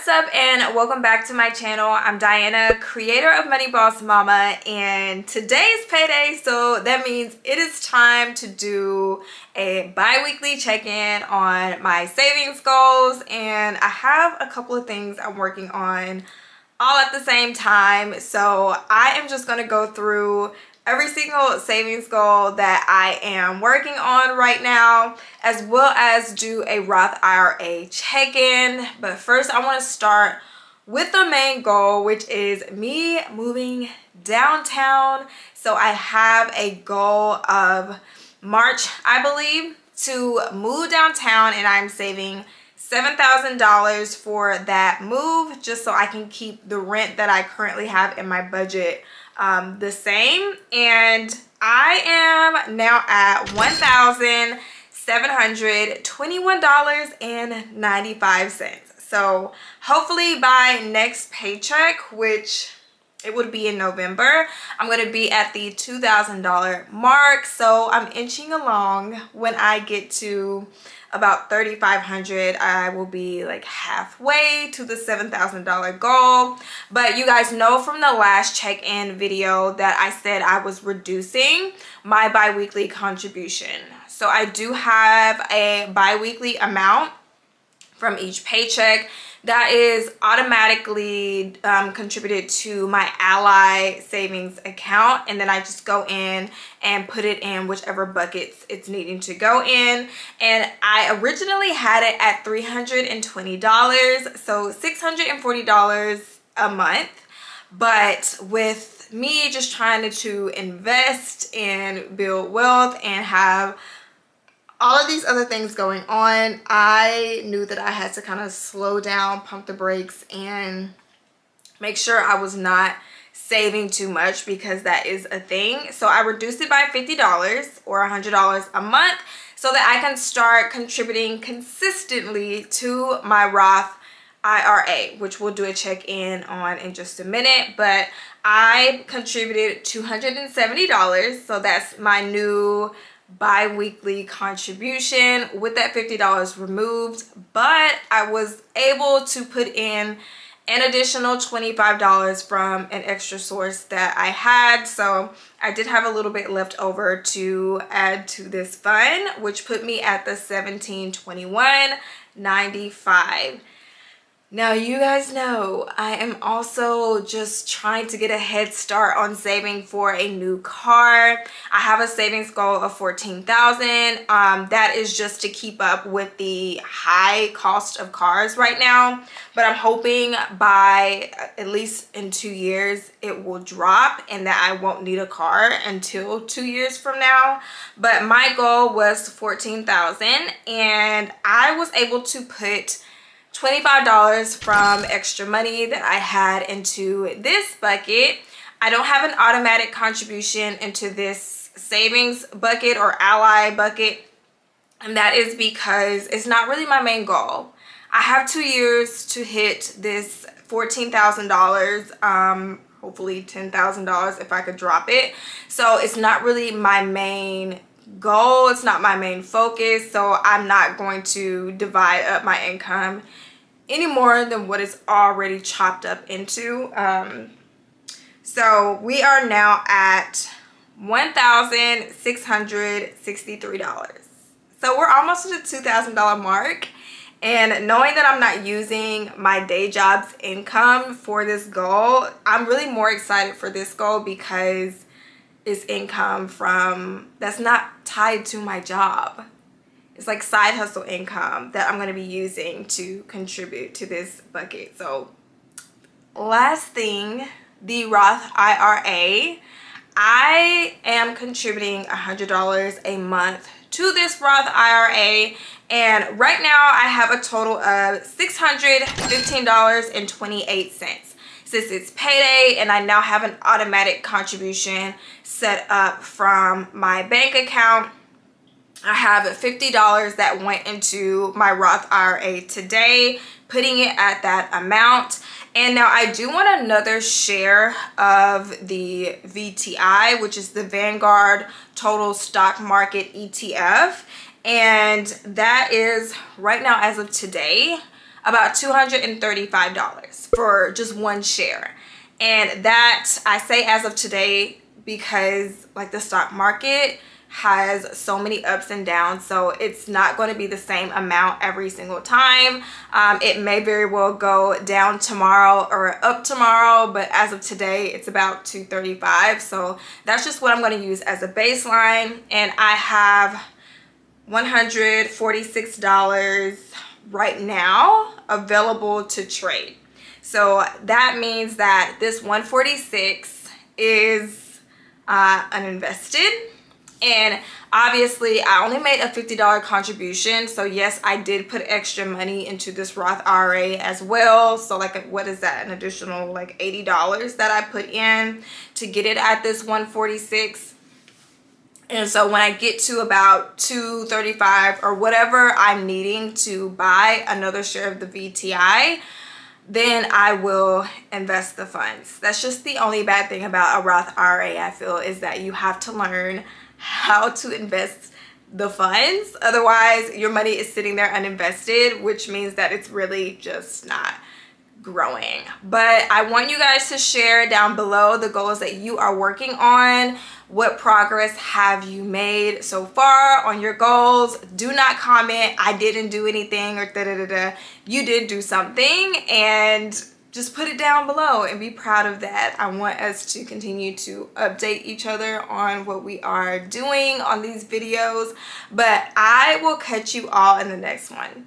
What's up and welcome back to my channel. I'm Diana, creator of Money Boss Mama, and today's payday, so that means it is time to do a bi-weekly check-in on my savings goals, and I have a couple of things I'm working on all at the same time. So I am just going to go through every single savings goal that I am working on right now, as well as do a Roth IRA check-in. But first I want to start with the main goal, which is me moving downtown. So I have a goal of March, I believe, to move downtown, and I'm saving $7,000 for that move, just so I can keep the rent that I currently have in my budget the same. And I am now at $1,721.95. So hopefully by next paycheck, which it would be in November, I'm going to be at the $2,000 mark. So I'm inching along. When I get to about $3,500, I will be like halfway to the $7,000 goal. But you guys know from the last check-in video that I said I was reducing my bi-weekly contribution. So I do have a bi-weekly amount from each paycheck that is automatically contributed to my Ally savings account, and then I just go in and put it in whichever buckets it's needing to go in. And I originally had it at $320, so $640 a month. But with me just trying to invest and build wealth and have all of these other things going on, I knew that I had to kind of slow down, pump the brakes, and make sure I was not saving too much, because that is a thing. So I reduced it by $50 or $100 a month so that I can start contributing consistently to my Roth IRA, which we'll do a check-in on in just a minute. But I contributed $270, so that's my new bi-weekly contribution with that $50 removed. But I was able to put in an additional $25 from an extra source that I had, so I did have a little bit left over to add to this fund, which put me at the $1,721.95. Now, you guys know I am also just trying to get a head start on saving for a new car. I have a savings goal of $14,000. That is just to keep up with the high cost of cars right now. But I'm hoping by at least in 2 years it will drop, and that I won't need a car until 2 years from now. But my goal was $14,000, and I was able to put $25 from extra money that I had into this bucket. I don't have an automatic contribution into this savings bucket or Ally bucket, and that is because it's not really my main goal. I have 2 years to hit this $14,000, hopefully $10,000 if I could drop it. So it's not really my main goal, it's not my main focus, so I'm not going to divide up my income any more than what is already chopped up into. So we are now at $1,663. So we're almost at the $2,000 mark, and knowing that I'm not using my day job's income for this goal, I'm really more excited for this goal because it's income from that's not tied to my job. It's like side hustle income that I'm going to be using to contribute to this bucket. So last thing, the Roth IRA. I am contributing $100 a month to this Roth IRA, and right now I have a total of $615.28. Since it's payday and I now have an automatic contribution set up from my bank account, I have $50 that went into my Roth IRA today, putting it at that amount. And now I do want another share of the VTI, which is the Vanguard Total Stock Market ETF. And that is right now, as of today, about $235 for just one share. And that I say as of today because like the stock market has so many ups and downs, so it's not going to be the same amount every single time. It may very well go down tomorrow or up tomorrow, but as of today it's about $235. So that's just what I'm going to use as a baseline. And I have $146 right now available to trade. So that means that this 146 is uninvested. And obviously I only made a $50 contribution, so yes, I did put extra money into this Roth IRA as well. So like, what is that, an additional like $80 that I put in to get it at this 146. And so when I get to about 235 or whatever I'm needing to buy another share of the VTI, then I will invest the funds. That's just the only bad thing about a Roth IRA, I feel, is that you have to learn how to invest the funds. Otherwise, your money is sitting there uninvested, which means that it's really just not growing. But I want you guys to share down below the goals that you are working on. What progress have you made so far on your goals? Do not comment, I didn't do anything, or da-da-da-da. You did do something, and just put it down below and be proud of that. I want us to continue to update each other on what we are doing on these videos. But I will catch you all in the next one.